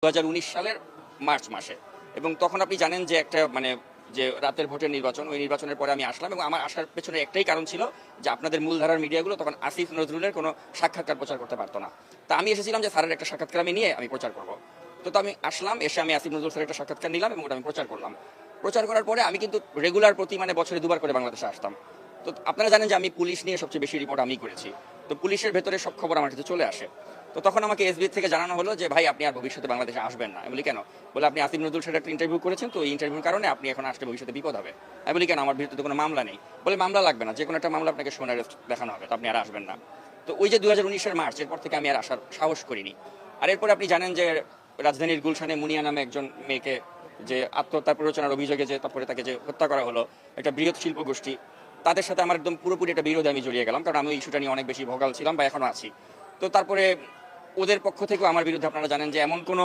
2019 সালের মার্চ মাসে। এবং তখন আপনি জানেন যে একটা যে রাতের ভোটের নির্বাচন, ওই নির্বাচনের পরে আমি আসলাম এবং আমার আসার পেছনে একটাই কারণ ছিল যে আপনাদের মূলধারার মিডিয়াগুলো তখন আসিফ নজরুলের কোনো সাক্ষাৎকার প্রচার করতে পারতো না। তা আমি এসেছিলাম যে স্যারের একটা সাক্ষাৎকার আমি নিয়ে আমি প্রচার করব। তো আমি আসলাম, এসে আমি আসিফ নজরুল স্যারের একটা সাক্ষাৎকার নিলাম এবং ওটা আমি প্রচার করলাম। প্রচার করার পরে আমি কিন্তু রেগুলার প্রতি বছরে দুবার করে বাংলাদেশে আসতাম। তো আপনারা জানেন যে আমি পুলিশ নিয়ে সবচেয়ে বেশি রিপোর্ট আমি করেছি। তো পুলিশের ভেতরে সব খবর আমার কাছে চলে আসে। তো তখন আমাকে এসবি থেকে জানানো হলো যে ভাই আপনি আর ভবিষ্যতে বাংলাদেশে আসবেন না। আমি বলি কেন? বলে আপনি আসিফ নজরুল সাথে একটা ইন্টারভিউ করেছেন, তো এই ইন্টারভিউর কারণে আপনি এখন আসলে ভবিষ্যতে বিপদ হবে। আমি বলি কেন? আমার বিরুদ্ধে তো কোনো মামলা নেই। বলে মামলা লাগবে না, যে কোনো একটা মামলা আপনাকে সোন অ্যারেস্ট দেখানো হবে, তো আপনি আর আসবেন না। তো ওই যে 2019-এর মার্চ, এরপর থেকে আমি আর আসার সাহস করিনি। আর এরপরে আপনি জানেন যে রাজধানীর গুলশানে মুনিয়া নামে একজন মেয়েকে যে আত্মহত্যার প্ররোচনার অভিযোগে যে তারপরে তাকে যে হত্যা করা হলো, একটা বৃহৎ শিল্প গোষ্ঠী, তাদের সাথে আমার একদম পুরোপুরি একটা বিরোধে আমি জড়িয়ে গেলাম, কারণ আমি ওই ইস্যুটা নিয়ে অনেক বেশি ভোগাল ছিলাম বা এখনো আছি। তো তারপরে ওদের পক্ষ থেকেও আমার বিরুদ্ধে আপনারা জানেন যে এমন কোনো